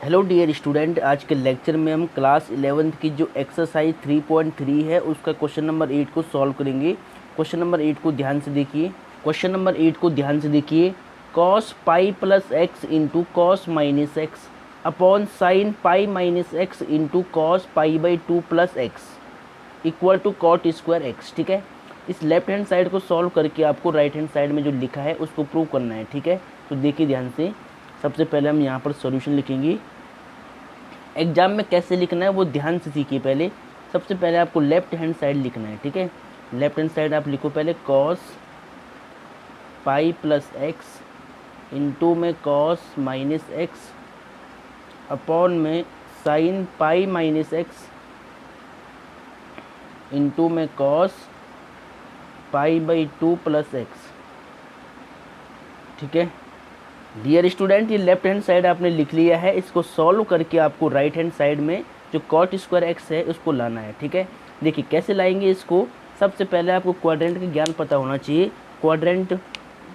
Hello dear student, आज के lecture में हम क्लास 11th की जो एक्सरसाइज 3.3 है उसका क्वेश्चन नंबर 8 को सॉल्व करेंगे। क्वेश्चन नंबर 8 को ध्यान से देखिए। Cos pi plus x into cos minus x upon sine pi minus x into cos pi by 2 plus x equal to cot square x. ठीक है, इस लेफ्ट हैंड साइड को सॉल्व करके आपको राइट हैंड साइड में जो लिखा है उसको प्रूव करना है। ठीक है, तो देखिए ध्यान से। सबसे पहले हम यहाँ पर सॉल्यूशन लिखेंगे। एग्जाम में कैसे लिखना है वो ध्यान से सीखिए। पहले सबसे पहले आपको लेफ्ट हैंड साइड लिखना है। ठीक है, लेफ्ट हैंड साइड आप लिखो पहले cos pi plus x into में कॉस माइनस एक्स अपॉन में sine pi minus x into में cos pi by 2 plus x. ठीक है डियर स्टूडेंट, ये लेफ्ट हैंड साइड आपने लिख लिया है। इसको सॉल्व करके आपको राइट हैंड साइड में जो कॉट स्क्वायर एक्स है उसको लाना है। ठीक है, देखिए कैसे लाएंगे इसको। सबसे पहले आपको क्वाड्रेंट का ज्ञान पता होना चाहिए, क्वाड्रेंट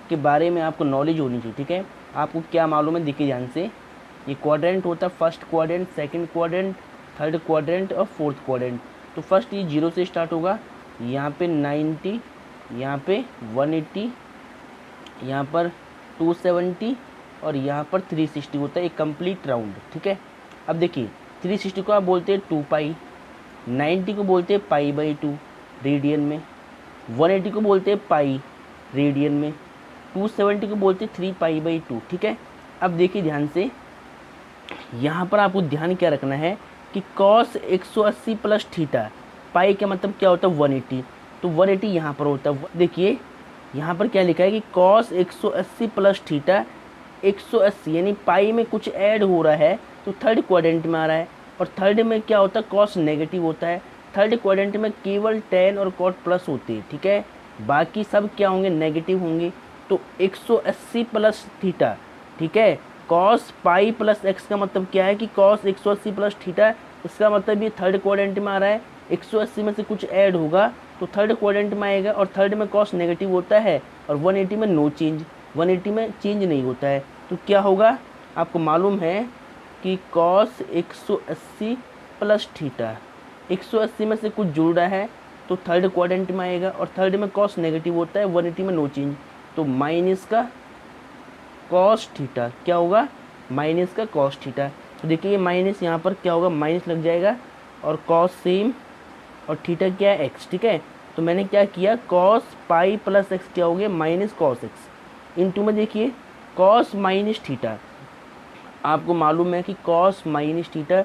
के बारे में आपको नॉलेज होनी चाहिए। ठीक है, आपको क्या मालूम है देखिए ध्यान से। ये क्वाड्रेंट होता है first quadrant, second quadrant, third quadrant और फोर्थ क्वाड्रेंट। तो फर्स्ट ये 0 से स्टार्ट होगा, यहाँ पे 90, यहाँ पे 180, यहाँ पर 270 और यहाँ पर 360 होता है एक कंप्लीट राउंड। ठीक है, अब देखिए 360 को आप बोलते हैं 2 पाई, 90 को बोलते हैं पाई बाई 2 रेडियन में, 180 को बोलते हैं पाई रेडियन में, 270 को बोलते हैं 3 पाई बाई 2। ठीक है, अब देखिए ध्यान से, यहाँ पर आपको ध्यान क्या रखना है कि कॉस 180 प्लस थीटा, पाई का मतलब क्या होता है 180, तो 180 यहाँ पर होता है। देखिए यहाँ पर क्या लिखा है कि कॉस 180 प्लस थीटा 180 यानी पाई में कुछ ऐड हो रहा है तो थर्ड क्वाड्रेंट में आ रहा है। और थर्ड में क्या होता है कॉस नेगेटिव होता है। थर्ड क्वाड्रेंट में केवल tan और कॉट प्लस होते हैं। ठीक है, बाकी सब क्या होंगे नेगेटिव होंगे। तो 180 प्लस थीटा, ठीक है, कॉस पाई प्लस एक्स का मतलब क्या है कि कॉस 180 प्लस थीटा, इसका मतलब ये थर्ड क्वाड्रेंट में आ रहा है। 180 में से कुछ ऐड होगा तो थर्ड क्वाड्रेंट में आएगा और थर्ड में कॉस नेगेटिव होता है और 180 में नो चेंज, 180 में चेंज नहीं होता है। तो क्या होगा आपको मालूम है कि कॉस 180 प्लस थीटा, 180 में से कुछ जुड़ रहा है तो थर्ड क्वाड्रेंट में आएगा और थर्ड में कॉस नेगेटिव होता है, 180 में नो चेंज, तो माइनस का कॉस थीटा। क्या होगा माइनस का कॉस थीटा। तो देखिए माइनस यहाँ पर क्या होगा माइनस लग जाएगा और कॉस सेम और थीटा क्या है एक्स। ठीक है, तो मैंने क्या किया कॉस पाई प्लस एक्स क्या हो गया माइनस कॉस एक्स इंटू में देखिए कॉस माइनस थीटा। आपको मालूम है कि कॉस माइनस थीटा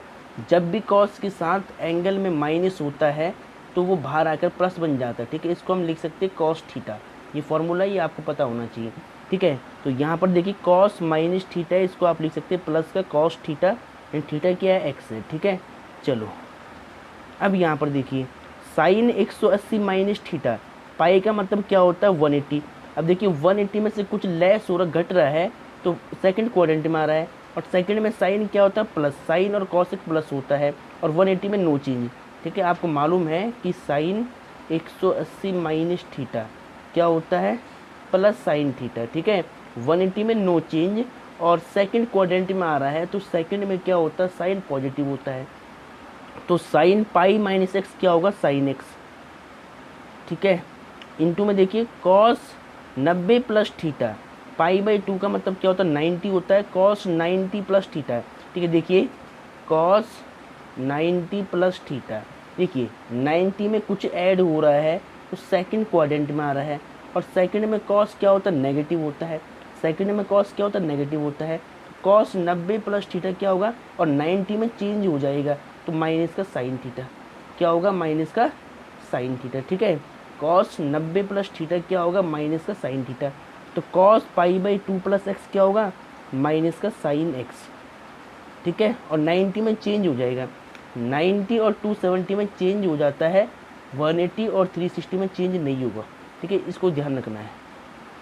जब भी कॉस के साथ एंगल में माइनस होता है तो वो बाहर आकर प्लस बन जाता है। ठीक है, इसको हम लिख सकते हैं कॉस थीटा। ये फॉर्मूला ये आपको पता होना चाहिए। ठीक है, तो यहाँ पर देखिए कॉस माइनस थीटा है, इसको आप लिख सकते हैं प्लस का कॉस थीटा एंड थीटा क्या है एक्स है। ठीक है, चलो अब यहाँ पर देखिए साइन 180 माइनस थीटा, पाई का मतलब क्या होता है 180। अब देखिए 180 में से कुछ लेस हो रहा घट रहा है तो सेकंड क्वाड्रेंट में आ रहा है और सेकंड में साइन क्या होता है प्लस, साइन और कॉस प्लस होता है और 180 में नो चेंज। ठीक है, आपको मालूम है कि साइन 180 माइनस थीटा क्या होता है प्लस साइन थीटा। ठीक है, 180 में नो चेंज और सेकंड क्वाड्रेंट में आ रहा है तो सेकंड में क्या होता है साइन पॉजिटिव होता है। तो साइन पाई माइनस एक्स क्या होगा साइन एक्स। ठीक है, इंटू में देखिए cos 90 plus theta, pi by 2 का मतलब क्या होता है 90 होता है, कॉस 90 प्लस थीटा। ठीक है, देखिए कॉस 90 प्लस थीटा, देखिए 90 में कुछ ऐड हो रहा है तो सेकंड क्वाड्रेंट में आ रहा है और सेकंड में कॉस क्या होता है नेगेटिव होता है, सेकंड में कॉस क्या होता है नेगेटिव होता है। कॉस 90 प्लस थीटा क्या होगा और 90 में चेंज हो जाएगा तो माइनस का साइन थीटा क्या होगा माइनस का साइन थीटा। ठीक है, कॉस 90 प्लस थीटा क्या होगा माइनस का साइन थीटा। तो cos pi by 2 plus x क्या होगा माइनस का साइन एक्स। ठीक है, और 90 में चेंज हो जाएगा, 90 और 270 में चेंज हो जाता है, 180 और 360 में चेंज नहीं होगा। ठीक है, इसको ध्यान रखना है।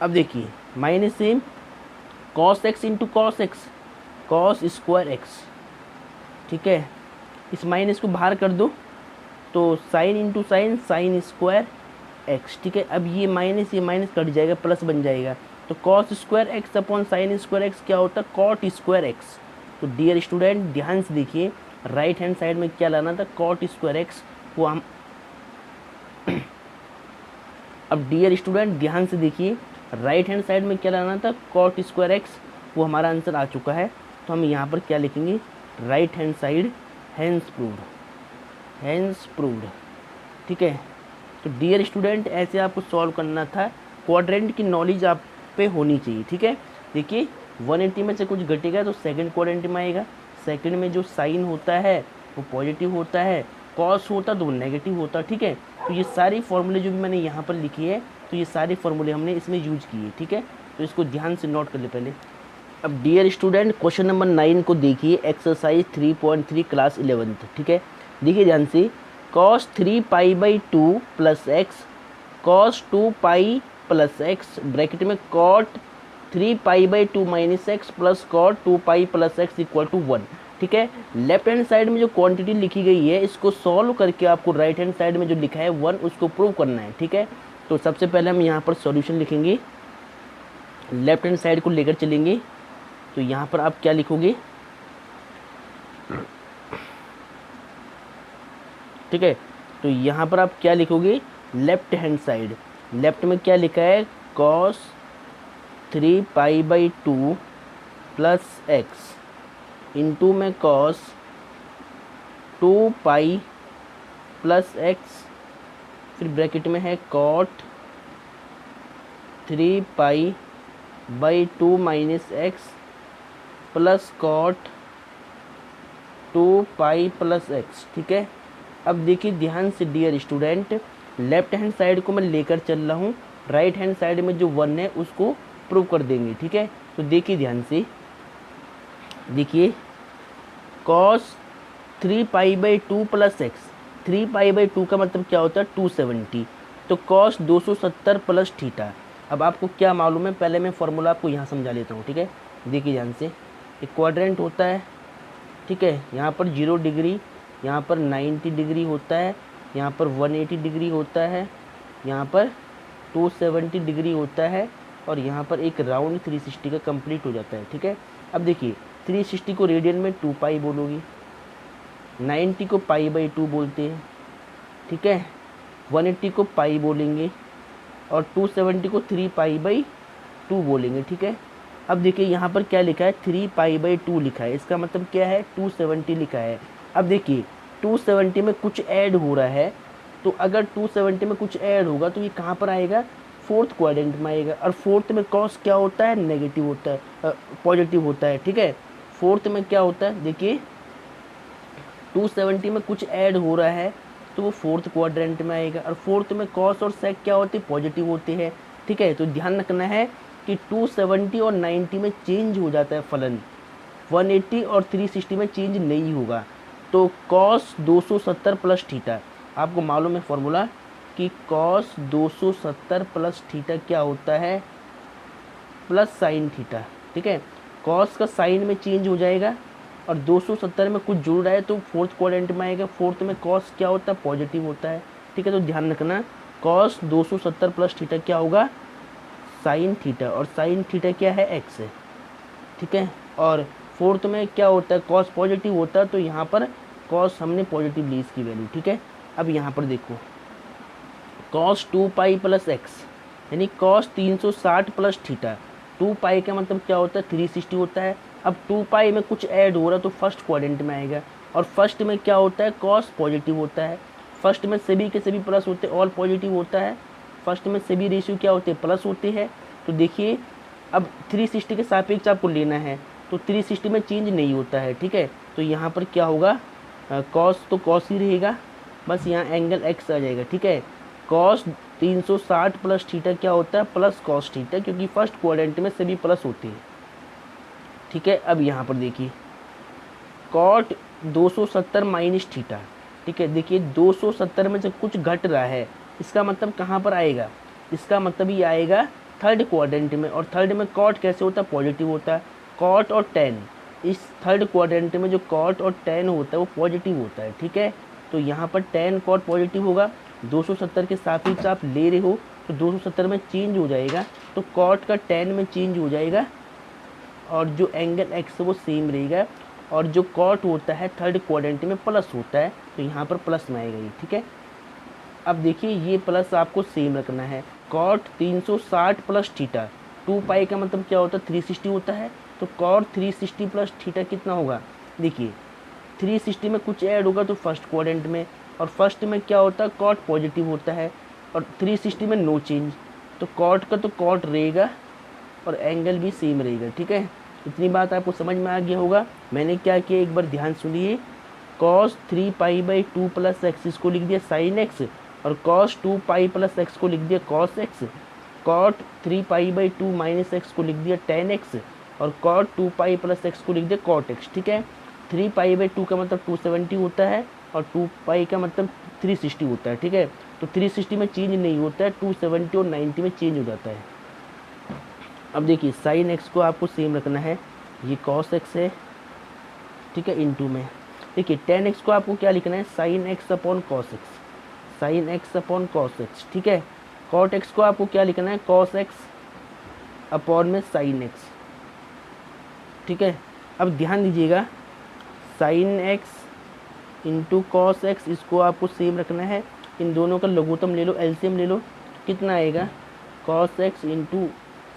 अब देखिए minus same cos x into cos x, cos square x. ठीक है, इस माइनस को बाहर कर दो तो sine into sine, sine square x. ठीक है, अब ये माइनस कट जाएगा प्लस बन जाएगा तो cos square x upon sine square x क्या होता है कॉट स्क्वायर एक्स। तो डियर स्टूडेंट ध्यान से देखिए, राइट हैंड साइड में क्या लाना था, कॉट स्क्वायर एक्स, वो हम अब डियर स्टूडेंट ध्यान से देखिए, राइट हैंड साइड में क्या लाना था, कॉट स्क्वायर एक्स, वो हमारा आंसर आ चुका है। तो हम यहाँ पर क्या लिखेंगे, right hand side hence proved, hence proved. ठीक है, तो डियर स्टूडेंट ऐसे आपको सॉल्व करना था, क्वाड्रेंट की नॉलेज आप पे होनी चाहिए। ठीक है, देखिए 180 में से कुछ घटेगा तो सेकंड क्वाड्रेंट में आएगा, सेकंड में जो साइन होता है वो पॉजिटिव होता है, कॉस होता तो वो नेगेटिव होता। ठीक है, तो ये सारी फॉर्मूले जो भी मैंने यहाँ पर लिखी है, तो ये सारे फॉर्मूले हमने इसमें यूज किए। ठीक है, तो इसको ध्यान से नोट कर ले पहले। अब डियर स्टूडेंट क्वेश्चन नंबर 9 को देखिए, एक्सरसाइज 3.3 क्लास 11th। ठीक है, देखिए ध्यान से, cos 3π/2 plus x cos 2π plus x bracket में cot 3π/2 minus x plus cot 2π plus x equal to 1। ठीक है, लेफ्ट हैंड साइड में जो क्वांटिटी लिखी गई है इसको सॉल्व करके आपको राइट हैंड साइड में जो लिखा है 1 उसको प्रूव करना है। ठीक है, तो सबसे पहले हम यहाँ पर सॉल्यूशन लिखेंगे, लेफ्ट हैंड साइड को लेकर चलेंगे। तो यहाँ पर आप क्या लिखोगे, ठीक है, तो यहाँ पर आप क्या लिखोगे, लेफ्ट हैंड साइड, लेफ्ट में क्या लिखा है, cos 3π/2 प्लस एक्स इंटू में cos 2π प्लस एक्स, फिर ब्रैकेट में है cot 3π/2 minus x plus cot 2π plus x. ठीक है, अब देखिए ध्यान से dear student, left hand side को मैं लेकर चल रहा हूँ, राइट हैंड साइड में जो 1 है उसको प्रूव कर देंगे। ठीक है, तो देखिए ध्यान से, देखिए cos 3π/2 प्लस एक्स, 3π/2 का मतलब क्या होता है 270, तो cos 270 प्लस थीटा। अब आपको क्या मालूम है, पहले मैं फॉर्मूला आपको यहाँ समझा लेता हूँ। ठीक है, देखिए ध्यान से, एक क्वाड्रेंट होता है। ठीक है, यहाँ पर 0 डिग्री, यहाँ पर 90 डिग्री होता है, यहाँ पर 180 डिग्री होता है, यहाँ पर 270 डिग्री होता है, और यहाँ पर एक राउंड 360 का कंप्लीट हो जाता है। ठीक है, अब देखिए 360 को रेडियन में 2π बोलोगे, 90 को π/2 बोलते हैं। ठीक है, 180 को पाई बोलेंगे, और 270 को 3π/2 बोलेंगे। ठीक है, अब देखिए यहाँ पर क्या लिखा है, 3π/2 लिखा है, इसका मतलब क्या है 270 लिखा है। अब देखिए 270 में कुछ ऐड हो रहा है, तो अगर 270 में कुछ ऐड होगा तो ये कहाँ पर आएगा, फोर्थ क्वाड्रेंट में आएगा, और फोर्थ में कॉस क्या होता है, नेगेटिव होता है, पॉजिटिव होता है। ठीक है, फोर्थ में क्या होता है, देखिए 270 में कुछ ऐड हो रहा है तो वो फोर्थ क्वाड्रेंट में आएगा, और फोर्थ में कॉस और सेक क्या होते हैं, पॉजिटिव होते हैं। ठीक है, तो ध्यान रखना है कि 270 और 90 में चेंज हो जाता है फलन, 180 और 360 में चेंज नहीं होगा। तो cos 270 प्लस थीटा, आपको मालूम है फॉर्मूला कि cos 270 प्लस थीटा क्या होता है, प्लस साइन थीटा। ठीक है, cos का साइन में चेंज हो जाएगा, और 270 में कुछ जुड़ रहा है तो फोर्थ क्वाड्रेंट में आएगा, फोर्थ में cos क्या होता है, पॉजिटिव होता है। ठीक है, तो ध्यान रखना cos 270 प्लस थीटा क्या होगा, साइन थीटा, और साइन थीटा क्या है, एक्स है। ठीक है, और फोर्थ में क्या होता है, cos पॉजिटिव होता है, तो यहाँ पर cos हमने पॉजिटिव ली इसकी वैल्यू। ठीक है, अब यहाँ पर देखो cos 2π प्लस एक्स यानी cos 360 प्लस थीटा, 2π का मतलब क्या होता है, 360 होता है। अब 2π में कुछ ऐड हो रहा है तो फर्स्ट क्वाड्रेंट में आएगा, और फर्स्ट में क्या होता है, cos पॉजिटिव होता है, फर्स्ट में सभी के सभी प्लस होते हैं, ऑल पॉजिटिव होता है, फर्स्ट में सभी रेशियो क्या होते हैं, प्लस होते हैं। तो देखिए अब 360 के सापेक्ष आपको लेना है, तो 360 में चेंज नहीं होता है। ठीक है, तो यहाँ पर क्या होगा, cos तो cos ही रहेगा, बस यहाँ एंगल x आ जाएगा। ठीक है, cos 360 प्लस थीटा क्या होता है, प्लस cos थीटा, क्योंकि फर्स्ट क्वाड्रेंट में सभी प्लस होते हैं। ठीक है, अब यहाँ पर देखिए cot 270 माइनस थीटा। ठीक है, देखिए 270 में से कुछ घट रहा है, इसका मतलब कहाँ पर आएगा, इसका मतलब ये आएगा थर्ड क्वाड्रेंट में, और थर्ड में cot कैसे होता है, पॉजिटिव होता है। cot और tan, इस थर्ड क्वाड्रेंट में जो cot और tan होता है वो पॉजिटिव होता है। ठीक है, तो यहाँ पर tan cot पॉजिटिव होगा, 270 के सापेक्ष आप ले रहे हो तो 270 में चेंज हो जाएगा, तो cot का tan में चेंज हो जाएगा, और जो एंगल x है वो सेम रहेगा, और जो कॉट होता है थर्ड क्वाड्रेंट में प्लस होता है, तो यहाँ पर प्लस में आएगा ये, ठीक है। अब देखिए ये प्लस आपको सेम रखना है। कॉट 360 प्लस थीटा, 2 पाई का मतलब क्या होता है 360 होता है, तो कॉट 360 प्लस थीटा कितना होगा, देखिए 360 में कुछ ऐड होगा तो फर्स्ट क्वाड्रेंट में, और फर्स्ट में क्या होता है कॉट पॉजिटिव होता है, और 360 में नो चेंज, तो कॉट का तो कॉट रहेगा और एंगल भी सेम रहेगा, ठीक है। इतनी बात आपको समझ में आ गया होगा। मैंने क्या किया एक बार ध्यान सुनिए, cos 3π/2 प्लस एक्स इसको लिख दिया sin x, और cos 2π प्लस एक्स को लिख दिया cos x, cot 3π/2 minus x को लिख दिया tan x, और cot 2π प्लस एक्स को लिख दिया cot x, ठीक है। 3π/2 का मतलब 270 होता है, और 2π का मतलब 360 होता है, ठीक है। तो 360 में चेंज नहीं होता है, 270 और 90 में चेंज हो जाता है। अब देखिए साइन एक्स को आपको सेम रखना है, ये कॉस एक्स है, ठीक है, इनटू में देखिए टेन एक्स को आपको क्या लिखना है, sine x upon cos x, sine x upon cos x, ठीक है। कॉट एक्स को आपको क्या लिखना है, कॉस एक्स अपॉन में साइन एक्स, ठीक है। अब ध्यान दीजिएगा sine x into cos x इसको आपको सेम रखना है, इन दोनों का लघुत्तम ले लो, एलसीएम ले लो, कितना आएगा cos x into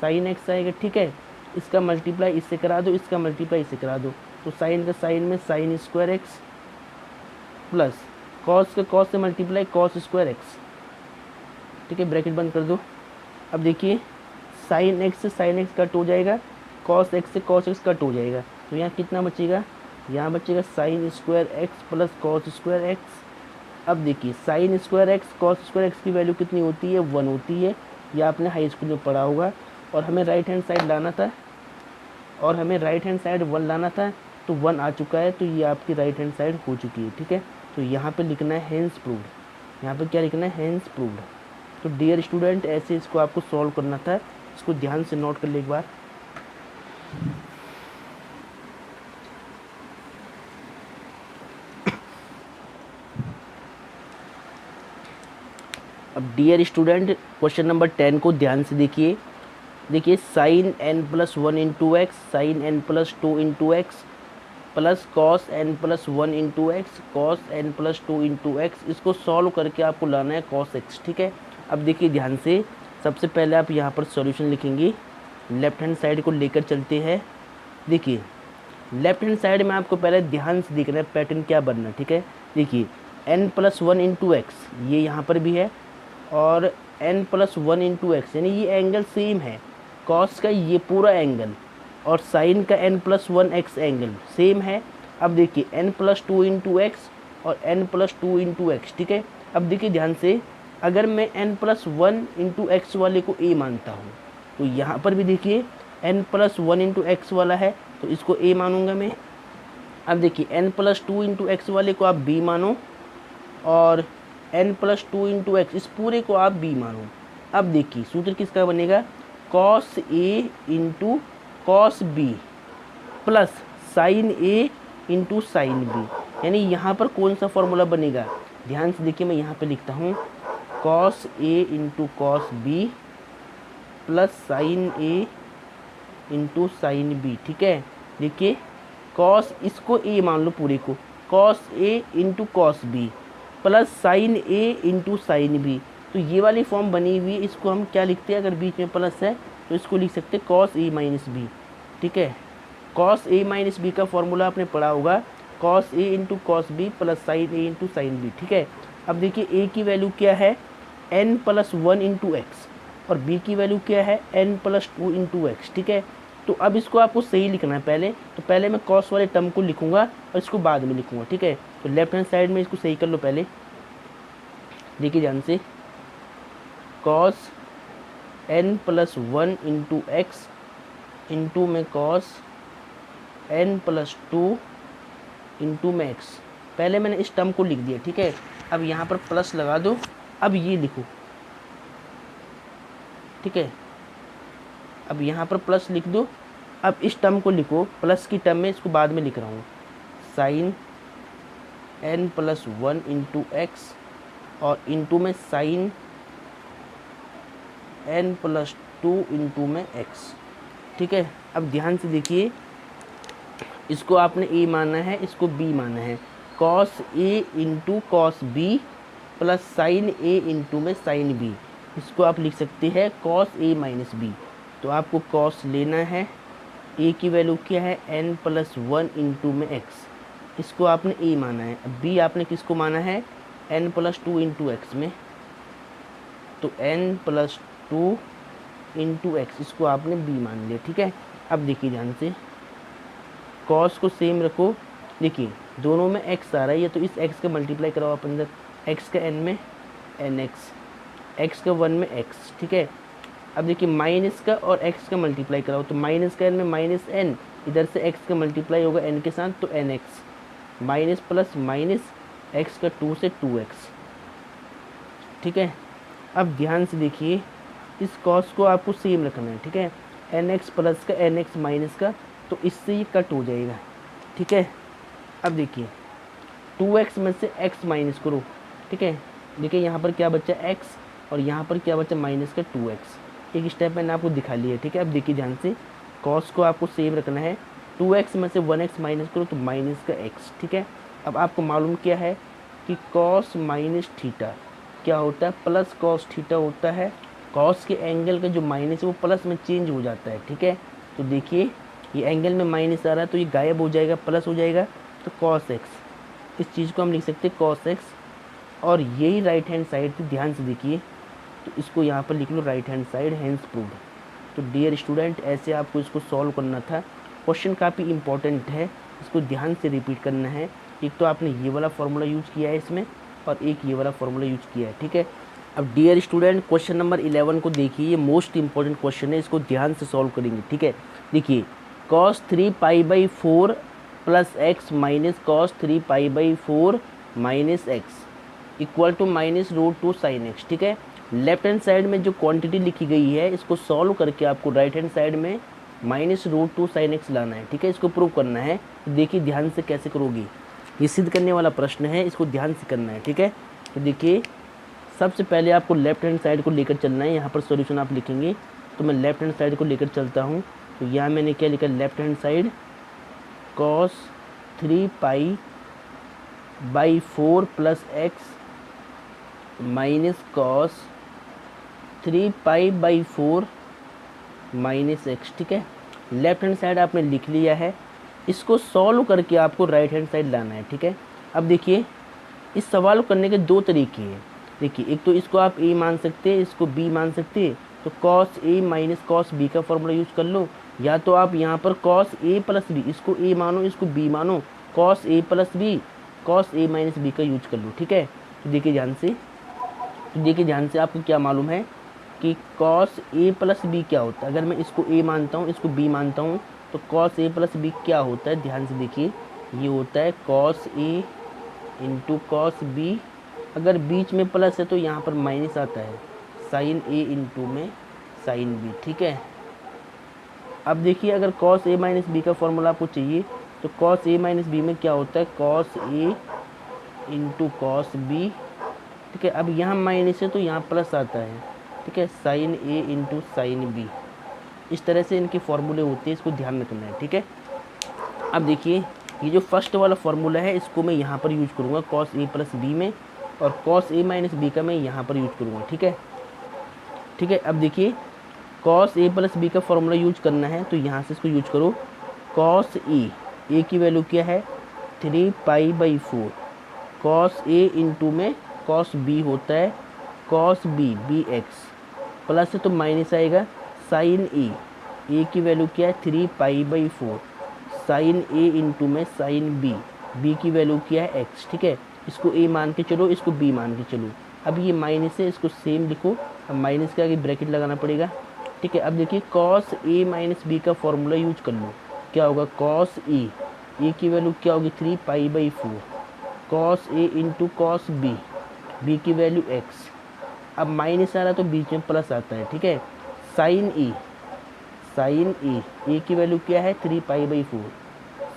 sine x आएगा, ठीक है। इसका मल्टीप्लाई इससे करा दो, इसका मल्टीप्लाई इससे करा दो, तो साइन का साइन में sine square x plus cos का कॉस से मल्टीप्लाई कॉस स्क्वायर एक्स, ठीक है, ब्रैकेट बंद कर दो। अब देखिए साइन एक्स से साइन एक्स कट हो जाएगा, कॉस एक्स से कॉस एक्स कट हो जाएगा, तो यहाँ कितना बचेगा, यहाँ बचेगा sine square x plus cos square x. अब देखिए sine square x cos square x की वैल्यू कितनी होती है, 1 होती है, यह आपने हाई स्कूल में पढ़ा होगा। और हमें राइट हैंड साइड लाना था, और हमें राइट हैंड साइड 1 लाना था, तो 1 आ चुका है, तो ये आपकी राइट हैंड साइड हो चुकी है, ठीक है। तो यहाँ पे लिखना है हेंस प्रूव्ड, यहाँ पे क्या लिखना है, हेंस प्रूव्ड। तो डियर स्टूडेंट ऐसे इसको आपको सॉल्व करना था, इसको ध्यान से नोट कर ले एक बार। अब डियर स्टूडेंट क्वेश्चन नंबर 10 को ध्यान से देखिए, देखिए sine n plus 1 into x, sine n plus 2 into x plus cos n plus 1 into x, cos n plus 2 into x, इसको सॉल्व करके आपको लाना है कॉस x, ठीक है। अब देखिए ध्यान से, सबसे पहले आप यहाँ पर सॉल्यूशन लिखेंगे, लेफ्ट हैंड साइड को लेकर चलते हैं। देखिए लेफ्ट हैंड साइड में आपको पहले ध्यान से देखना है पैटर्न क्या बनना, ठीक है। देखिए n प्लस 1 इंटू एक्स ये यहाँ पर भी है, और n प्लस 1 इंटू एक्स यानी ये एंगल सेम है, कॉस का ये पूरा एंगल और साइन का n plus 1 x angle same है। अब देखिए n प्लस 2 इंटू एक्स और n प्लस 2 इंटू एक्स, ठीक है। अब देखिए ध्यान से, अगर मैं n प्लस 1 इंटू एक्स वाले को a मानता हूँ, तो यहाँ पर भी देखिए n प्लस 1 इंटू एक्स वाला है, तो इसको a मानूंगा मैं। अब देखिए n प्लस 2 इंटू एक्स वाले को आप b मानो, और n प्लस 2 इंटू एक्स इस पूरे को आप b मानो। अब देखिए सूत्र किसका बनेगा, cos a into cos b plus sign a into sine b, यानी यहाँ पर कौन सा फॉर्मूला बनेगा, ध्यान से देखिए मैं यहाँ पे लिखता हूँ cos a into cos b plus sign a into sine b, ठीक है। देखिए कॉस इसको a मान लो पूरे को, cos a into cos b plus sign a into sine b, तो ये वाली फॉर्म बनी हुई है, इसको हम क्या लिखते हैं, अगर बीच में प्लस है तो इसको लिख सकते हैं कॉस a माइनस b, ठीक है। कॉस a माइनस b का फॉर्मूला आपने पढ़ा होगा, cos a into cos b plus sign a into sine b, ठीक है। अब देखिए a की वैल्यू क्या है, n प्लस 1 इंटू एक्स, और b की वैल्यू क्या है, n प्लस 2 इंटू एक्स, ठीक है। तो अब इसको आपको सही लिखना है पहले, तो पहले मैं कॉस वाले टर्म को लिखूंगा और इसको बाद में लिखूंगा, ठीक है। तो लेफ्ट हैंड साइड में इसको सही कर लो पहले, देखिए ध्यान से, cos n plus 1 into x into में कॉस n प्लस 2 इंटू में एक्स, पहले मैंने इस टर्म को लिख दिया, ठीक है। अब यहाँ पर प्लस लगा दो, अब ये लिखो, ठीक है। अब यहाँ पर प्लस लिख दो, अब इस टर्म को लिखो, प्लस की टर्म में इसको बाद में लिख रहा हूँ, sine n plus 1 into x और इंटू में साइन n प्लस 2 इंटू में x, ठीक है। अब ध्यान से देखिए, इसको आपने ए माना है, इसको बी माना है। Cos A into cos B plus sine A into में साइन बी, इसको आप लिख सकते हैं कॉस ए माइनस बी। तो आपको कॉस लेना है, ए की वैल्यू क्या है n प्लस वन इंटू में x, इसको आपने ए माना है। अब बी आपने किसको माना है n plus two into x में, तो n plus two into x, इसको आपने बी मान लिया। ठीक है, अब देखिए ध्यान से, कॉस को सेम रखो। देखिए दोनों में x आ रहा है, ये तो इस x का मल्टीप्लाई कराओ आप अंदर, x का n में nx, x का 1 में x। ठीक है, अब देखिए माइनस का और x का मल्टीप्लाई कराओ, तो माइनस का n में माइनस n, इधर से x का मल्टीप्लाई होगा n के साथ, तो nx, minus plus minus x का 2 से 2x। ठीक है, अब ध्यान से देखिए, इस कॉस को आपको सेम रखना है। ठीक है, nx प्लस का nx माइनस का, तो इससे ये कट हो जाएगा। ठीक है, अब देखिए 2x में से x माइनस करो। ठीक है, देखिए यहाँ पर क्या बचा x और यहाँ पर क्या बचा माइनस का 2x। एक स्टेप मैंने आपको दिखा लिया है। ठीक है, अब देखिए ध्यान से, कॉस को आपको सेम रखना है, 2x में से 1x माइनस करो तो माइनस का x। ठीक है, अब आपको मालूम क्या है कि कॉस माइनस थीटा क्या होता है, प्लस कॉस थीटा होता है। कॉस के एंगल का जो माइनस है वो प्लस में चेंज हो जाता है। ठीक है, तो देखिए ये एंगल में माइनस आ रहा है तो ये गायब हो जाएगा, प्लस हो जाएगा, तो कॉस एक्स, इस चीज़ को हम लिख सकते हैं कॉस एक्स। और यही राइट हैंड साइड थी, ध्यान से देखिए, तो इसको यहाँ पर लिख लो right hand side, hence proved. तो डियर स्टूडेंट, ऐसे आपको इसको सॉल्व करना था। क्वेश्चन काफ़ी इंपॉर्टेंट है, इसको ध्यान से रिपीट करना है। एक तो आपने ये वाला फार्मूला यूज़ किया है इसमें, और एक ये वाला फार्मूला यूज़ किया है। ठीक है, अब डियर स्टूडेंट क्वेश्चन नंबर 11 को देखिए, ये मोस्ट इंपॉर्टेंट क्वेश्चन है, इसको ध्यान से सॉल्व करेंगे। ठीक है, देखिए cos 3π/4 plus x minus cos 3π/4 minus x equal to minus √2 sine x. ठीक है, लेफ्ट हैंड साइड में जो क्वांटिटी लिखी गई है, इसको सॉल्व करके आपको राइट हैंड साइड में माइनस √2 साइन एक्स लाना है। ठीक है, इसको प्रूव करना है। तो देखिए ध्यान से कैसे करोगी, ये सिद्ध करने वाला प्रश्न है, इसको ध्यान से करना है। ठीक है, तो देखिए सबसे पहले आपको लेफ्ट हैंड साइड को लेकर चलना है। यहाँ पर सॉल्यूशन आप लिखेंगे, तो मैं लेफ्ट हैंड साइड को लेकर चलता हूँ। तो यहाँ मैंने क्या लिखा, left hand side cos 3π/4 plus x minus cos 3π/4 minus x. ठीक है, लेफ्ट हैंड साइड आपने लिख लिया है, इसको सॉल्व करके आपको राइट हैंड साइड लाना है। ठीक है, अब देखिए इस सवाल को करने के दो तरीके हैं। देखिए एक तो इसको आप a मान सकते हैं, इसको b मान सकते हैं, तो cos a minus cos b का फॉर्मूला यूज कर लो, या तो आप यहाँ पर cos a प्लस b, इसको a मानो इसको b मानो, cos a plus b cos a minus b का यूज कर लो। ठीक है, तो देखिए ध्यान से, आपको क्या मालूम है कि cos a प्लस b क्या होता है। अगर मैं इसको a मानता हूँ, इसको b मानता हूँ, तो cos a प्लस b क्या होता है, ध्यान से देखिए, ये होता है cos a into cos b, अगर बीच में प्लस है तो यहाँ पर माइनस आता है, साइन a इंटू में साइन b। ठीक है, अब देखिए अगर cos a माइनस b का फॉर्मूला आपको चाहिए, तो cos a माइनस b में क्या होता है, cos a into cos b। ठीक है, अब यहाँ माइनस है तो यहाँ प्लस आता है। ठीक है, sine a into sine b, इस तरह से इनके फॉर्मूले होते हैं, इसको ध्यान रखना है। ठीक है, अब देखिए ये जो फर्स्ट वाला फॉर्मूला है, इसको मैं यहाँ पर यूज करूँगा cos a प्लस b में, और cos a माइनस b का मैं यहाँ पर यूज करूँगा। ठीक है, अब देखिए cos a प्लस b का फॉर्मूला यूज करना है, तो यहाँ से इसको यूज करो, cos a की वैल्यू क्या है 3π/4, cos a इंटू में cos b होता है cos b bx, प्लस है तो माइनस आएगा साइन a की वैल्यू क्या है 3π/4, साइन a इंटू में साइन b की वैल्यू क्या है x। ठीक है, इसको a मान के चलो, इसको b मान के चलो। अब ये माइनस है, इसको सेम लिखो, अब माइनस के आगे ब्रैकेट लगाना पड़ेगा। ठीक है, अब देखिए cos a माइनस b का फॉर्मूला यूज कर लो, क्या होगा cos a की वैल्यू क्या होगी 3π/4, cos a into cos b की वैल्यू x। अब माइनस आ रहा तो बीच में प्लस आता है। ठीक है, साइन a की वैल्यू क्या है 3π/4,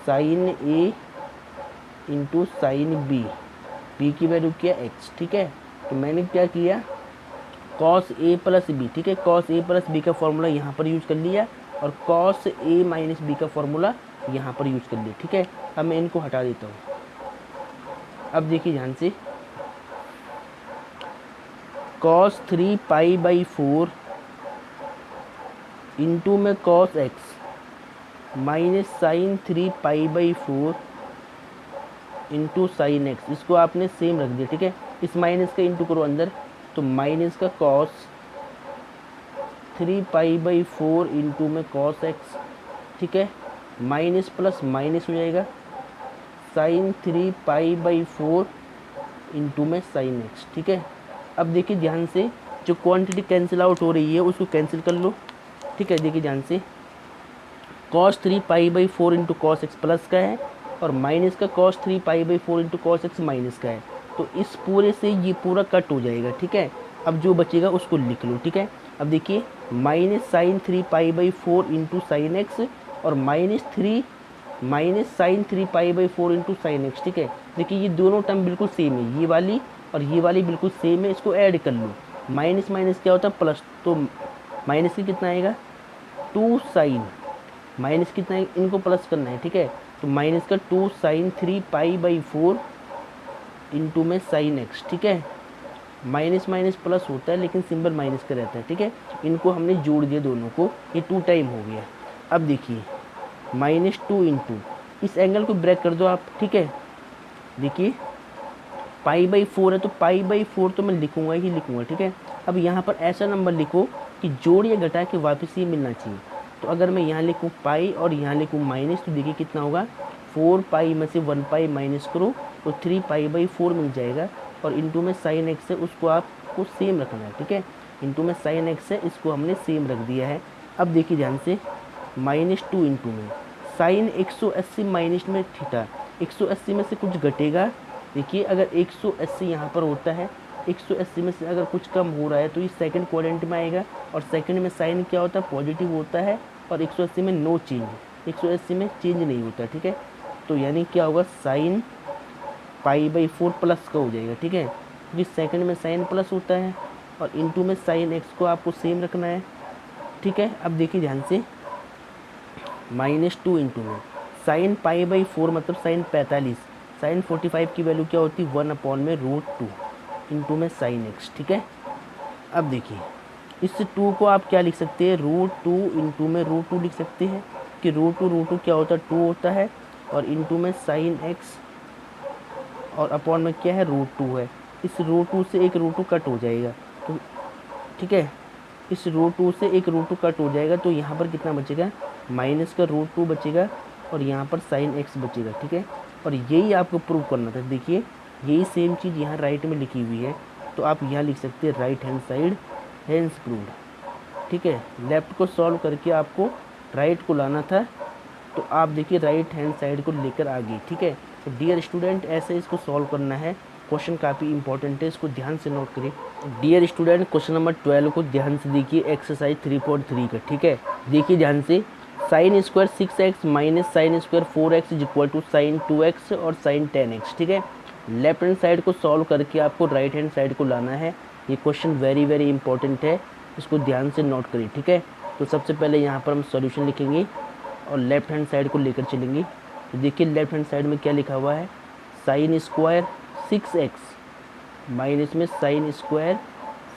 sine a into sine b की वैल्यू क्या है x। ठीक है, तो मैंने क्या किया cos a प्लस b। ठीक है, cos a प्लस b का फॉर्मूला यहाँ पर यूज कर लिया, और cos a माइनस b का फॉर्मूला यहाँ पर यूज कर लिए, ठीक है। अब मैं इनको हटा देता हूँ। अब देखिए ध्यान से, cos 3 पाई बाई 4 इंटू में cos x minus sine 3 pi by 4 into sine x, इसको आपने सेम रख दिया, ठीक है। इस माइनस का इंटू करो अंदर, तो माइनस का cos 3 पाई बाई 4 इंटू में cos x, ठीक है। माइनस प्लस माइनस हो जाएगा, साइन 3 पाई बाई 4 इंटू में साइन एक्स, ठीक है। अब देखिए ध्यान से, जो क्वांटिटी कैंसिल आउट हो रही है उसको कैंसिल कर लो, ठीक है। देखिए ध्यान से, cos 3 pi by 4 into cos x plus का है और माइनस का cos 3 pi by 4 into cos x minus का है, तो इस पूरे से ये पूरा कट हो जाएगा, ठीक है। अब जो बचेगा उसको लिख लो, ठीक है। अब देखिए minus sine 3 pi by 4 into sine x और minus sine 3 pi by 4 into sine x, ठीक है। देखिए ये दोनों टर्म बिल्कुल सेम है, ये वाली और ये वाली बिल्कुल सेम है, इसको ऐड कर लो। माइनस माइनस क्या होता है प्लस, तो माइनस की कितना आएगा 2 साइन, माइनस कितना है, इनको प्लस करना है, ठीक है। तो माइनस का 2 साइन 3 पाई बाई 4 इंटू में साइन एक्स, ठीक है। माइनस माइनस प्लस होता है लेकिन सिंबल माइनस का रहता है, ठीक है। इनको हमने जोड़ दिया दोनों को, ये 2 टाइम हो गया। अब देखिए -2 इंटू, इस एंगल को ब्रेक कर दो आप, ठीक है। देखिए पाई बाई 4 है तो पाई बाई 4 तो मैं लिखूंगा ही लिखूंगा, ठीक है। अब यहाँ पर ऐसा नंबर लिखो कि जोड़ या घटा के वापस ही मिलना चाहिए। तो अगर मैं यहाँ लिखूँ पाई और यहाँ लिखूँ माइनस, तो देखिए कितना होगा, 4 पाई में से 1 पाई माइनस करो तो 3 पाई बाई 4 मिल जाएगा। और इंटू में साइन एक्स है, उसको आपको सेम रखना है, ठीक है। इंटू में साइन एक्स है, इसको हमने सेम रख दिया है। अब देखिए ध्यान से, -2 इंटू में साइन 180 माइनस में थीटा, 180 में से कुछ घटेगा। देखिए अगर 180 यहाँ पर होता है, 180 में से अगर कुछ कम हो रहा है तो ये सेकंड क्वाड्रेंट में आएगा, और सेकंड में साइन क्या होता है, पॉजिटिव होता है, और 180 में नो चेंज, 180 में चेंज नहीं होता, ठीक है। तो यानी क्या होगा, साइन पाई बाई 4 प्लस का हो जाएगा, ठीक है, क्योंकि सेकंड में साइन प्लस होता है और इंटू में साइन एक्स को आपको सेम रखना है, ठीक है। अब देखिए ध्यान से, -2 इंटू में साइन पाई बाई 4 मतलब साइन 45, साइन 45 की वैल्यू क्या होती है 1/√2 इंटू में साइन एक्स, ठीक है। अब देखिए इस 2 को आप क्या लिख सकते हैं, √2 इंटू में √2 लिख सकते हैं, कि √2 क्या होता है 2 होता है, और इंटू में साइन एक्स और अपॉन में क्या है √2 है। इस √2 से एक √2 कट हो जाएगा, तो ठीक है, इस √2 से एक √2 कट हो जाएगा, तो यहाँ पर कितना बचेगा, माइनस का √2 बचेगा और यहाँ पर साइन एक्स बचेगा, ठीक है। और यही आपको प्रूव करना था। देखिए यही सेम चीज़ यहाँ राइट में लिखी हुई है, तो आप यहाँ लिख सकते हैं right hand side hence proved, ठीक है। लेफ्ट को सॉल्व करके आपको राइट को लाना था, तो आप देखिए राइट हैंड साइड को लेकर आ गई, ठीक है। तो डियर स्टूडेंट ऐसे इसको सॉल्व करना है, क्वेश्चन काफ़ी इंपॉर्टेंट है, इसको ध्यान से नोट करिए। डियर स्टूडेंट क्वेश्चन नंबर 12 को ध्यान से देखिए, एक्सरसाइज 3.3 का, ठीक है। देखिए ध्यान से, sine square 6x minus sine square 4x is equal to sine 2x और साइन 10x, ठीक है। लेफ्ट हैंड साइड को सॉल्व करके आपको राइट हैंड साइड को लाना है। ये क्वेश्चन वेरी वेरी इंपॉर्टेंट है, इसको ध्यान से नोट करिए, ठीक है। तो सबसे पहले यहाँ पर हम सॉल्यूशन लिखेंगे और लेफ्ट हैंड साइड को लेकर चलेंगे। तो देखिए लेफ्ट हैंड साइड में क्या लिखा हुआ है, साइन स्क्वायर 6x माइनस में साइन स्क्वायर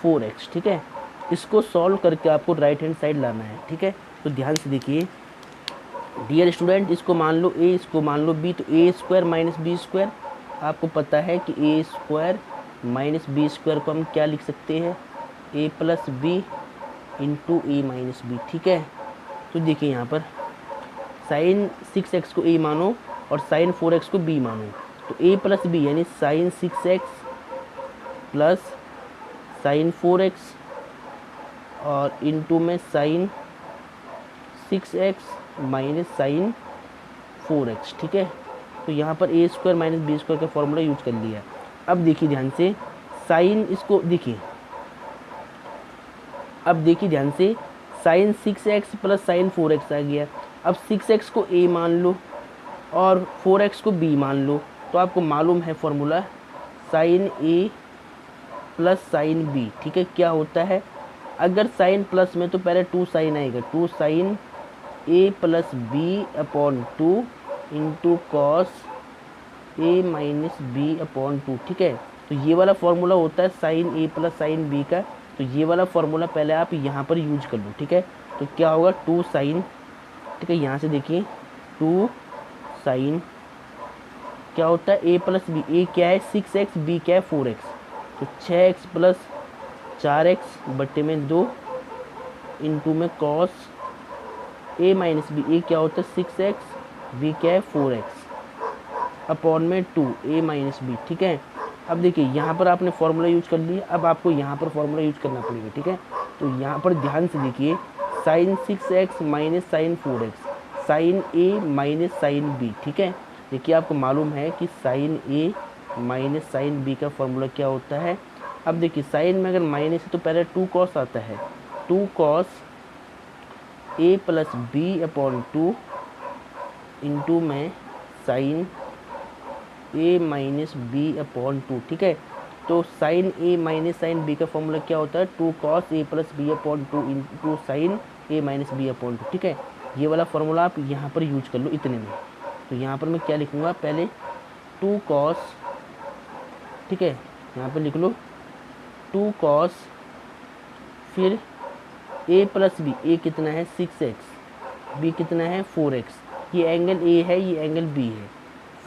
4x, ठीक है। इसको सॉल्व करके आपको राइट हैंड साइड लाना है, ठीक है। तो ध्यान से देखिए डियर स्टूडेंट, इसको मान लो a, इसको मान लो b, तो a square minus b square, आपको पता है कि a square minus b square को हम क्या लिख सकते हैं, a plus b into a minus b, ठीक है। तो देखिए यहाँ पर साइन 6x को a मानो और साइन 4x को b मानो, तो a प्लस बी यानी sine 6x plus sine 4x और इंटू में sign 6x minus sine 4x, ठीक है। तो यहाँ पर a square minus b square का फॉर्मूला यूज कर लिया। अब देखिए ध्यान से, साइन इसको देखिए, अब देखिए ध्यान से, sign 6x plus sine 4x आ गया। अब 6x को a मान लो और 4x को b मान लो, तो आपको मालूम है formula sine a plus sign b, ठीक है। क्या होता है, अगर साइन प्लस में तो पहले 2 साइन आएगा, 2 sine A plus B upon two into cos A minus B upon two. ठीक है, तो ये वाला फॉर्मूला होता है sine A plus sine B का। तो ये वाला फॉर्मूला पहले आप यहाँ पर यूज कर लो। ठीक है, तो क्या होगा, टू साइन, ठीक है, यहाँ से देखिए टू साइन क्या होता है ए प्लस बी, ए क्या है 6x, बी क्या है 4x, तो 6x प्लस 4x बट्टे में 2 इंटू में कॉस ए माइनस बी, ए क्या होता है 6x, बी क्या है 4x अपॉन में 2 ए माइनस बी। ठीक है, अब देखिए यहाँ पर आपने फॉर्मूला यूज कर लिया, अब आपको यहाँ पर फॉर्मूला यूज करना पड़ेगा। ठीक है, तो यहाँ पर ध्यान से देखिए sine 6x minus sine 4x, sine A minus sine B. ठीक है, देखिए आपको मालूम है कि sine A minus sine B का फॉर्मूला क्या होता है। अब देखिए साइन में अगर माइनस है तो पहले 2 कॉस आता है, 2 cos A plus B upon 2 into में sine A minus B upon 2। ठीक है, तो sine A minus sine B का फॉर्मूला क्या होता है, 2 cos A plus B upon 2 into sine A minus B upon 2। ठीक है, ये वाला फॉर्मूला आप यहाँ पर यूज कर लो इतने में। तो यहाँ पर मैं क्या लिखूँगा, पहले 2 कॉस, ठीक है, यहाँ पर लिख लो 2 कॉस, फिर ए प्लस बी, ए कितना है 6x, बी कितना है 4x, ये एंगल ए है, ये एंगल बी है,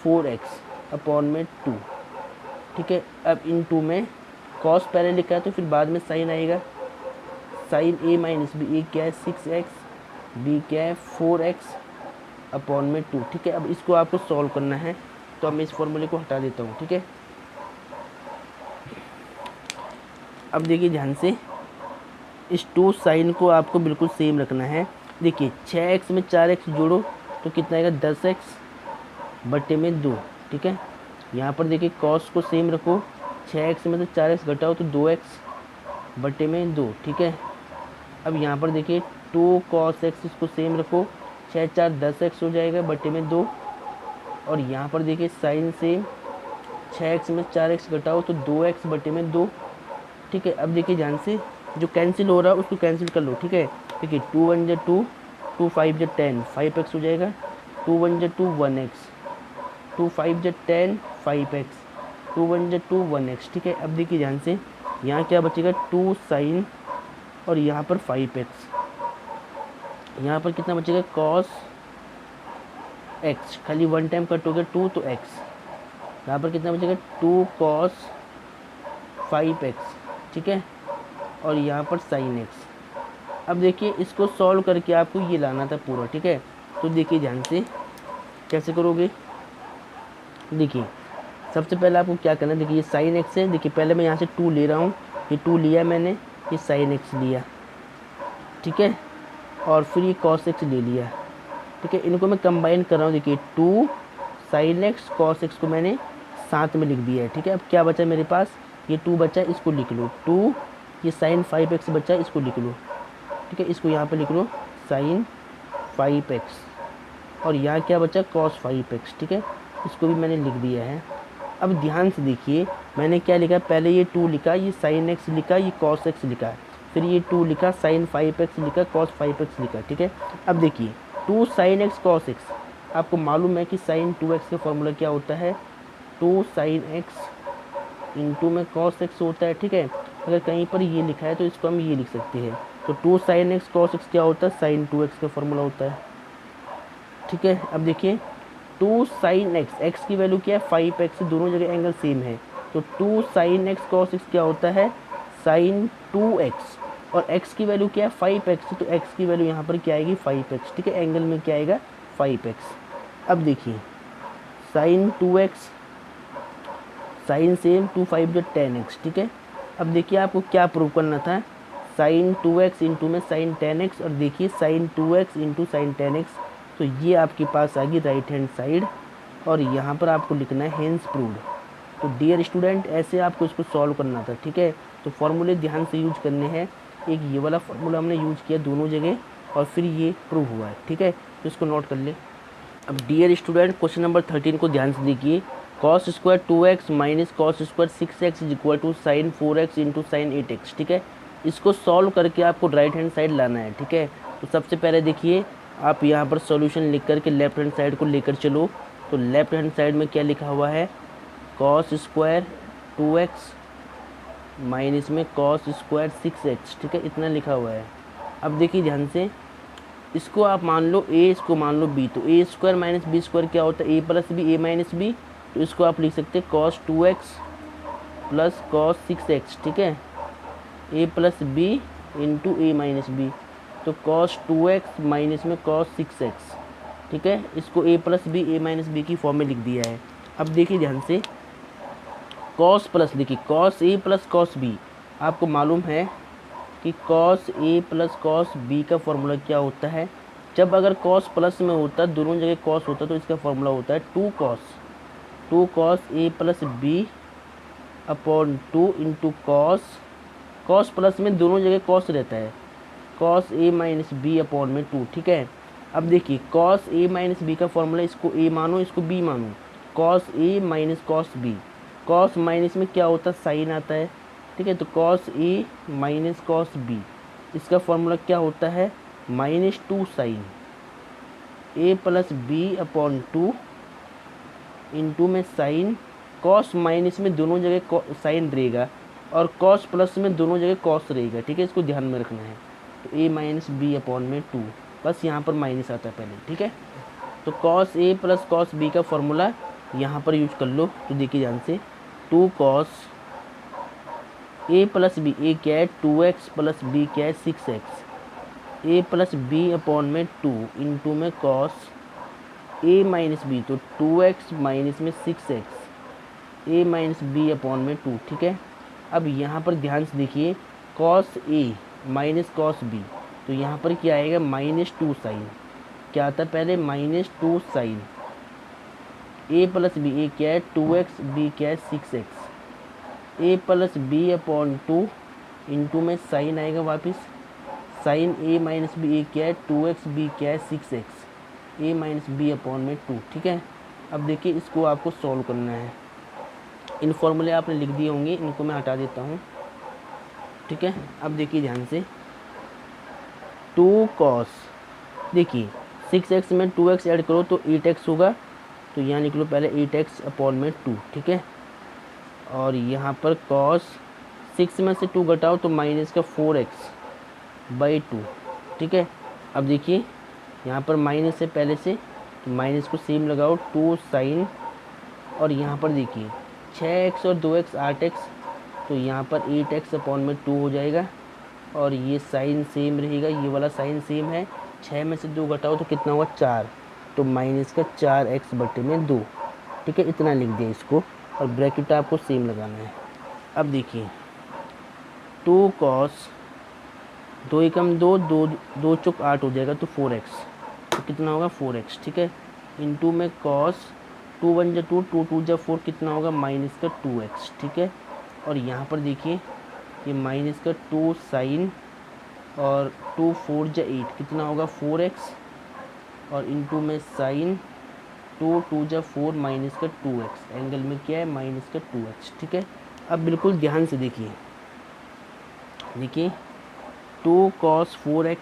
4x अपॉन में 2। ठीक है, अब इन 2 में कॉस पहले लिखा है तो फिर बाद में साइन आएगा, साइन ए माइनस बी, ए क्या है 6x, बी क्या है 4x अपॉन में 2। ठीक है, अब इसको आपको सॉल्व करना है, तो अब मैं इस फॉर्मूले को हटा देता हूँ। ठीक है, अब देखिए ध्यान से इस 2 साइन को आपको बिल्कुल सेम रखना है। देखिए 6x में 4x जोड़ो तो कितना आएगा 10x बट्टे में 2। ठीक है, यहाँ पर देखिए कॉस को सेम रखो, 6x में तो 4x घटाओ तो 2x बट्टे में 2। ठीक है, अब यहाँ पर देखिए 2 cos x इसको सेम रखो, 6 4 10x हो जाएगा बट्टे में 2। और यहाँ पर देखिए साइन सेम, 6x में 4x घटाओ तो 2x बट्टे में 2। ठीक है, अब देखिए ध्यान से जो कैंसिल हो रहा है उसको कैंसिल कर लो। ठीक है, देखिए 2 1 जा 2, 2 5 जा 10, 5x हो जाएगा, 2 1 जा 2 1x, 2 5 जा 10 5x, 2 1 जा 2 1x। ठीक है, अब देखिए ध्यान से यहाँ क्या बचेगा 2 साइन और यहाँ पर 5x, यहाँ पर कितना बचेगा cos x, खाली 1 टाइम कट हो गया 2 तो x, यहाँ पर कितना बचेगा 2 cos 5x। ठीक है, और यहाँ पर sin x। अब देखिए इसको सॉल्व करके आपको ये लाना था पूरा। ठीक है, तो देखिए ध्यान से कैसे करोगे, देखिए सबसे पहले आपको क्या करना है, देखिए ये sin x है, देखिए पहले मैं यहाँ से 2 ले रहा हूँ, ये 2 लिया मैंने, ये sin x लिया। ठीक है, और फिर ये cos x ले लिया। ठीक है, इनको मैं कंबाइन कर रहा हूँ, देखिए 2 sin x cos x को मैंने साथ में लिख दिया है। ठीक है, अब क्या बचा मेरे पास, ये 2 बचा, इसको लिख लो 2, ये sin 5x बचा, इसको लिख लो। ठीक है, इसको यहाँ पे लिख लो sin 5x, और यहाँ क्या बचा cos 5x। ठीक है, इसको भी मैंने लिख दिया है। अब ध्यान से देखिए मैंने क्या लिखा, पहले ये 2 लिखा, ये sin x लिखा, ये cos x लिखा, फिर ये 2 लिखा, sin 5x लिखा, cos 5x लिखा। ठीक है, अब देखिए 2 sin x cos x, आपको मालूम है कि sin 2x का फॉर्मूला क्या होता है, 2 sin x इंटू में cos x होता है। ठीक है, अगर कहीं पर ये लिखा है तो इसको हम ये लिख सकते हैं, तो 2 sin x cos x क्या होता है, sin 2x का फॉर्मूला होता है। ठीक है, अब देखिए 2 sin x, x की वैल्यू क्या है 5x, दोनों जगह एंगल सेम है, तो 2 sin x cos x क्या होता है sin 2x, और x की वैल्यू क्या है 5x, तो x की वैल्यू यहाँ पर क्या आएगी 5x। ठीक है, एंगल में क्या आएगा 5x। अब देखिए sin 2x, साइन सेम 2 5 जो 10x। ठीक है, अब देखिए आपको क्या प्रूव करना था, sin 2x इंटू में sin 10x, और देखिए sin 2x into sin 10x, तो ये आपके पास आ गई राइट हैंड साइड, और यहाँ पर आपको लिखना है हेंस प्रूव्ड। तो डियर स्टूडेंट ऐसे आपको इसको सॉल्व करना था। ठीक है, तो फॉर्मूले ध्यान से यूज करने हैं, एक ये वाला फार्मूला हमने यूज किया दोनों जगह, और फिर ये प्रूव हुआ है। ठीक है, तो इसको नोट कर ले। अब डियर स्टूडेंट क्वेश्चन नंबर 13 को ध्यान से देखिए, cos square 2x minus cos square 6x is equal to sine 4x into sine 8x। ठीक है, इसको सॉल्व करके आपको राइट हैंड साइड लाना है। ठीक है, तो सबसे पहले देखिए आप यहाँ पर सॉल्यूशन लिख कर के लेफ्ट हैंड साइड को लेकर चलो। तो लेफ्ट हैंड साइड में क्या लिखा हुआ है, कॉस स्क्वायर 2x माइनस में कॉस स्क्वायर 6x, ठीक है, इतना लिखा हुआ है। अब देखिए ध्यान से, इसको आप मान लो a, इसको मान लो b, तो a square minus b square क्या होता है, a plus b, a minus b, तो इसको आप लिख सकते हैं cos 2x plus cos 6x, ठीक है, a plus b into a minus b, तो कॉस 2x माइनस में कॉस 6x, ठीक है, इसको a plus b, a minus b की फॉर्म में लिख दिया है। अब देखिए ध्यान से, कॉस प्लस, देखिए cos a plus cos b, आपको मालूम है कि cos a plus cos b का फॉर्मूला क्या होता है। जब अगर कॉस प्लस में होता, दोनों जगह कॉस होता, तो इसका फॉर्मूला होता है 2 cos a plus B upon 2 into cos plus में दोनों जगह कॉस रहता है, cos a minus B upon में 2, ठीक है। अब देखिए कॉस a माइनस बी का फॉर्मूला, इसको a मानो, इसको b मानो, cos a minus cos b, cos minus में क्या होता है, साइन आता है, ठीक है, तो cos a minus cos b, इसका फॉर्मूला क्या होता है, -2 sine a plus B upon 2 into में साइन, कॉस माइनस में दोनों जगह साइन रहेगा और कॉस प्लस में दोनों जगह कॉस रहेगा, ठीक है, इसको ध्यान में रखना है। तो a माइनस बी अपॉन में 2, बस यहाँ पर माइनस आता है पहले, ठीक है। तो cos a plus cos b का फॉर्मूला यहाँ पर यूज कर लो। तो देखिए ध्यान से, 2 cos a plus b, a क्या है 2x प्लस b क्या है 6x, a plus B upon में 2 इंटू में कॉस a माइनस बी, तो 2x माइनस में 6x, a minus B upon में 2, ठीक है। अब यहाँ पर ध्यान से देखिए, cos a minus cos b, तो यहाँ पर क्या आएगा, -2 साइन, क्या आता है पहले, -2 sine a plus b, a क्या है 2x, b क्या है 6x, a plus B upon 2 into में साइन आएगा वापस, sine a minus b, a क्या है 2x, b क्या है 6x, a minus B upon में 2, ठीक है। अब देखिए इसको आपको सॉल्व करना है। इन फॉर्मूले आपने लिख दिए होंगे, इनको मैं हटा देता हूँ, ठीक है। अब देखिए ध्यान से, 2 कॉस, देखिए 6x में 2x ऐड करो तो 8x होगा, तो यहाँ निकलो पहले 8x अपॉन में 2, ठीक है। और यहाँ पर कॉस 6 में से 2 घटाओ तो माइनस का 4x बाई 2, ठीक है। अब देखिए यहाँ पर माइनस है पहले से, तो माइनस को सेम लगाओ, 2 साइन, और यहाँ पर देखिए 6x और 2x 8x, तो यहाँ पर 8x अपॉन में 2 हो जाएगा, और ये साइन सेम रहेगा, ये वाला साइन सेम है, 6 में से 2 घटाओ तो कितना होगा 4, तो माइनस का 4x बटे में 2, ठीक है, इतना लिख दिया इसको, और ब्रैकेट आपको सेम लगाना है। अब देखिए 2 कॉस 2 एकम 2, 2 चौक 8 हो जाएगा, तो 4x, तो कितना होगा 4x, ठीक है, इंटू में कॉस 2 1 जा 2, 2 2 जा 4, कितना होगा माइनस का 2x, ठीक है। और यहाँ पर देखिए ये माइनस का 2 साइन, और 2 4 जा 8, कितना होगा 4x, और इंटू में साइन 2 2 जा 4 माइनस का 2x, एंगल में क्या है माइनस का 2x, ठीक है। अब बिल्कुल ध्यान से देखिए, 2 कॉस 4x,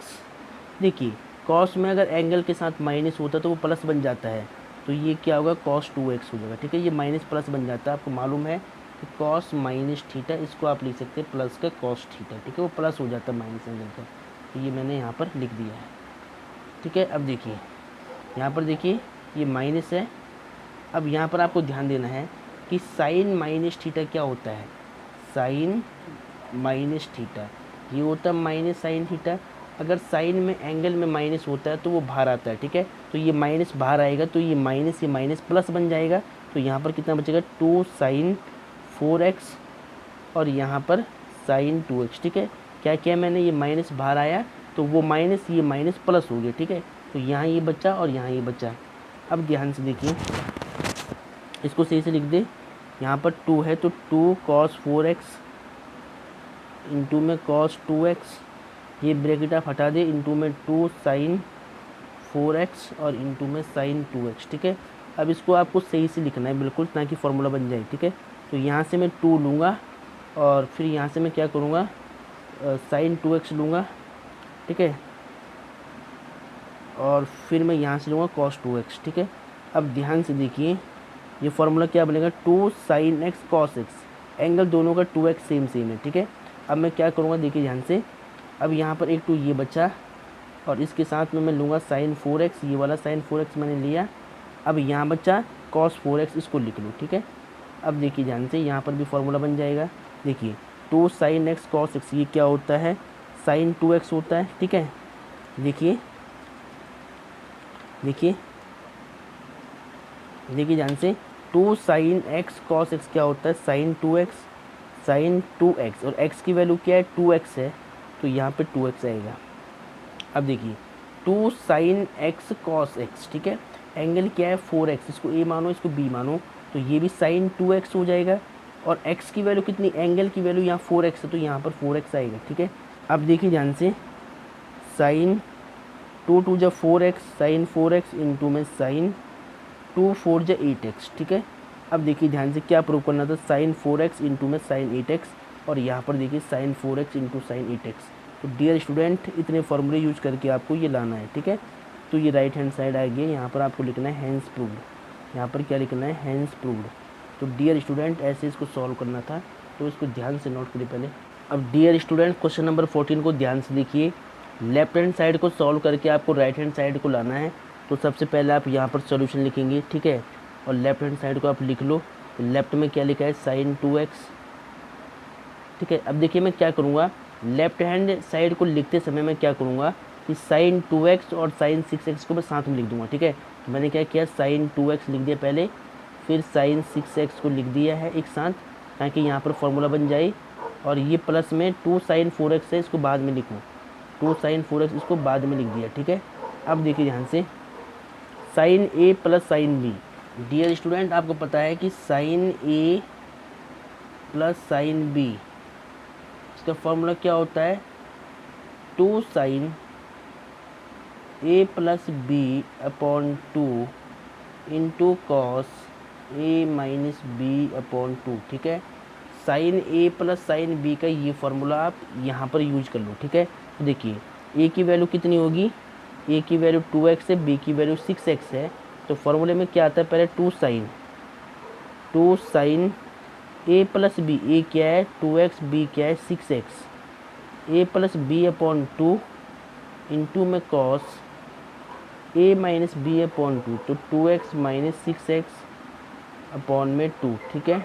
देखिए कॉस में अगर एंगल के साथ माइनस होता तो वो प्लस बन जाता है, तो ये क्या होगा cos 2x हो जाएगा, ठीक है, ये माइनस प्लस बन जाता है। आपको मालूम है कि cos माइनस थीटा, इसको आप लिख सकते हैं प्लस का cos थीटा, ठीक है, वो प्लस हो जाता है माइनस एंगल का, तो ये मैंने यहाँ पर लिख दिया है, ठीक है। अब देखिए यहाँ पर देखिए ये माइनस है। अब यहाँ पर आपको ध्यान देना है कि साइन माइनस थीटा क्या होता है, साइन माइनस थीटा ये होता है माइनस साइन थीटा। अगर साइन में एंगल में माइनस होता है तो वो बाहर आता है, ठीक है, तो ये माइनस बाहर आएगा, तो ये माइनस प्लस बन जाएगा, तो यहाँ पर कितना बचेगा 2 साइन 4x, और यहाँ पर साइन 2x, ठीक है। क्या किया मैंने, ये माइनस बाहर आया तो वो माइनस, ये माइनस प्लस हो गया, ठीक है, तो यहाँ ये बचा और यहाँ ये बचा। अब ध्यान से देखिए, इसको सही से लिख दे, यहाँ पर 2 है तो 2 cos 4x इंटू में cos 2x, ये ब्रैकेट आप हटा दे, इंटू में 2 साइन 4x और इंटू में साइन 2x, ठीक है। अब इसको आपको सही से लिखना है बिल्कुल, ताकि फार्मूला बन जाए, ठीक है। तो यहाँ से मैं 2 लूँगा और फिर यहाँ से मैं क्या करूँगा, साइन 2x लूँगा, ठीक है, और फिर मैं यहाँ से लूँगा cos 2x, ठीक है। अब ध्यान से देखिए ये फार्मूला क्या बनेगा, 2 sin x cos x, angle दोनों का 2x सेम है, ठीक है। अब मैं क्या करूँगा देखिए ध्यान से, अब यहाँ पर एक 2 ये बचा और इसके साथ में मैं लूँगा sin 4x, ये वाला sin 4x मैंने लिया। अब यहाँ बचा cos 4x, इसको लिख लूँ, ठीक है। अब देखिए ध्यान से यहाँ पर भी फार्मूला बन जाएगा। देखिए 2 sin x cos x, ये क्या होता है, sin 2x होता है, ठीक है। देखिए देखिए देखिए ध्यान से, 2 sin x cos x क्या होता है, sin 2x और x की वैल्यू क्या है, 2x है, तो यहाँ पे 2x आएगा। अब देखिए 2 sin x cos x, ठीक है, एंगल क्या है 4x, इसको a मानो इसको b मानो, तो ये भी sin 2x हो जाएगा। और x की वैल्यू कितनी, एंगल की वैल्यू यहाँ 4x है, तो यहाँ पर 4x आएगा, ठीक है। अब देखिए ध्यान से, sin 2 2 जा 4x, sin 4x इंटू में sin 2 4 जा 8x, ठीक है। अब देखिए ध्यान से क्या प्रूव करना था, sin 4x इंटू में sin 8x, और यहाँ पर देखिए sin 4x into sin 8x। तो डियर स्टूडेंट इतने फॉर्मूले यूज करके आपको ये लाना है, ठीक है। तो ये राइट हैंड साइड आ गया, यहाँ पर आपको लिखना है हैंस प्रूव्ड, यहाँ पर क्या लिखना है, हैंस प्रूव्ड। तो डियर स्टूडेंट ऐसे इसको सॉल्व करना था, तो इसको ध्यान से नोट करिए पहले। अब डियर स्टूडेंट क्वेश्चन नंबर 14 को ध्यान से देखिए, लेफ्ट हैंड साइड को सॉल्व करके आपको राइट हैंड साइड को लाना है। तो सबसे पहले आप यहाँ पर सॉल्यूशन लिखेंगे, ठीक है, और लेफ्ट हैंड साइड को आप लिख लो। तो लेफ्ट में क्या लिखा है, sin 2x, ठीक है। अब देखिए मैं क्या करूँगा, लेफ्ट हैंड साइड को लिखते समय मैं क्या करूँगा कि sin 2x और sin 6x को मैं साथ में लिख दूँगा, ठीक है। तो मैंने क्या किया, sin 2x लिख दिया पहले, फिर sin 6x को लिख दिया है एक साथ, ताकि यहाँ पर फॉर्मूला बन जाए। और ये प्लस में 2 sin 4x है, इसको बाद में लिखूँ, 2 sin 4x इसको बाद में लिख दिया, ठीक है। अब देखिए ध्यान से, sin a plus sin b, dear student आपको पता है कि sin a plus sin b, इसका फॉर्मूला क्या होता है, 2 sin a plus b upon 2 into cos a minus b upon 2, ठीक है। sin a plus sin b का ये फार्मूला आप यहाँ पर यूज कर लो, ठीक है। तो देखिए a की वैल्यू कितनी होगी, a की वैल्यू 2x है, b की वैल्यू 6x है। तो फार्मूले में क्या आता है, पहले 2 sin a plus b, a क्या है 2x, b क्या है 6x, a plus b upon 2 into में cos a minus b upon 2, तो 2x माइनस 6x अपॉन में 2, ठीक है।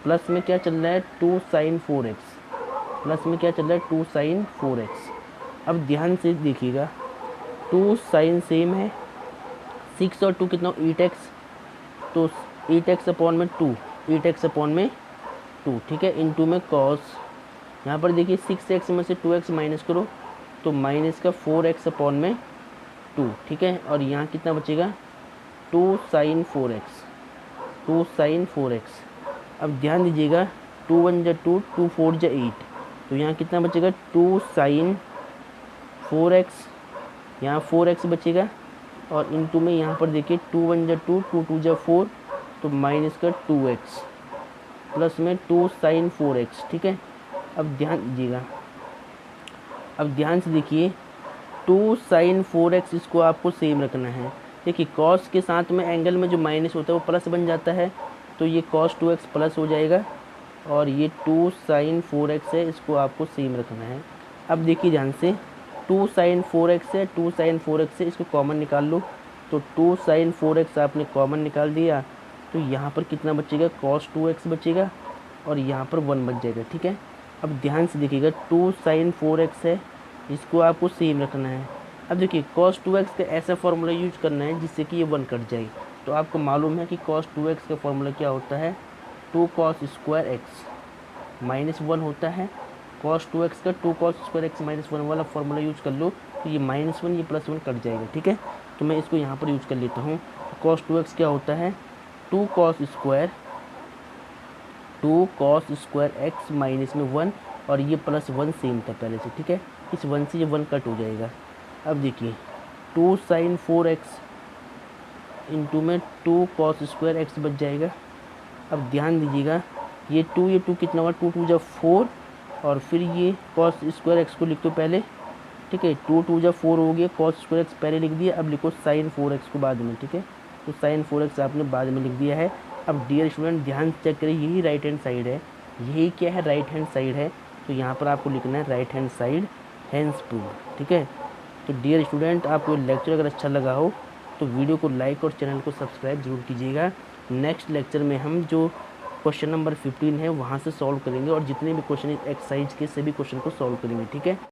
प्लस में क्या चल रहा है, 2 sin 4x, प्लस में क्या चल रहा है 2 sin 4x। अब ध्यान से देखिएगा, 2 sin सेम है, 6 और 2 कितना 8x, तो 8x अपॉन में 2, 8x अपॉन में 2, ठीक है, इंटू में कॉस, यहाँ पर देखिए 6x में से 2x माइनस करो, तो माइनस का 4x अपॉन में 2, ठीक है। और यहाँ कितना बचेगा, 2 sin 4x, 2 sin 4x। अब ध्यान दीजिएगा, 2 1 जा 2, 2 4 जा 8, तो यहाँ कितना बचेगा, 2 sin 4x, यहाँ 4x बचेगा, और इंटू में यहाँ पर देखिए 2 1 जा 2, 2 2 जा 4, तो माइनस का 2x, प्लस में 2 sin 4x, ठीक है। अब ध्यान दीजिएगा, अब ध्यान से देखिए, 2 sin 4x इसको आपको सेम रखना है। देखिए cos के साथ में एंगल में जो माइनस होता है वो प्लस बन जाता है, तो ये cos 2x प्लस हो जाएगा, और ये 2 sin 4x है, इसको आपको सेम रखना है। अब देखिए ध्यान से, 2 sin 4x है, 2 sin 4x है, इसको कॉमन निकाल लो, तो 2 sin 4x आपने कॉमन निकाल दिया, तो यहाँ पर कितना बचेगा, cos 2x बचेगा, और यहाँ पर 1 बच जाएगा, ठीक है। अब ध्यान से देखिएगा, 2 sin 4x है, इसको आपको सेम रखना है। अब देखिए cos 2x का ऐसा फार्मूला यूज करना है जिससे कि ये 1 कट जाए। तो आपको मालूम है कि cos 2x का फार्मूला क्या होता है, 2 cos स्क्वायर x माइनस 1 होता है। cos 2x का 2 cos स्क्वायर x माइनस 1 वाला फार्मूला यूज कर लो, तो ये -1 ये +1 कट जाएगा, ठीक है। तो मैं इसको यहाँ पर यूज कर लेता हूँ। cos 2x क्या होता है, 2 cos स्क्वायर x माइनस में 1, और ये +1 सेम था पहले से, ठीक है। इस 1 से ये 1 कट हो जाएगा। अब देखिए 2 sin 4x इंटू में 2 cos स्क्वायर x बच जाएगा। अब ध्यान दीजिएगा, ये 2 कितना होगा, 2 2 जा 4, और फिर ये cos स्क्वायर x को लिख दो पहले, ठीक है। 2 जब 4 हो गया, कॉस स्क्वायर एक्स पहले लिख दिया, अब लिखो साइन 4x को बाद में। ठीक है, तो साइन 4x आपने बाद में लिख दिया है। अब डियर स्टूडेंट ध्यान से चेक करिए, यही राइट हैंड साइड है, यही क्या है, राइट हैंड साइड है, तो यहाँ पर आपको लिखना है right hand side hence prove. ठीक है, तो डियर स्टूडेंट आपको लेक्चर अगर अच्छा लगा हो तो वीडियो को लाइक और चैनल को सब्सक्राइब जरूर कीजिएगा। नेक्स्ट लेक्चर में हम जो क्वेश्चन नंबर 15 है वहाँ से सॉल्व करेंगे और जितने भी क्वेश्चन एक्सरसाइज के सभी क्वेश्चन को सॉल्व करेंगे। ठीक है।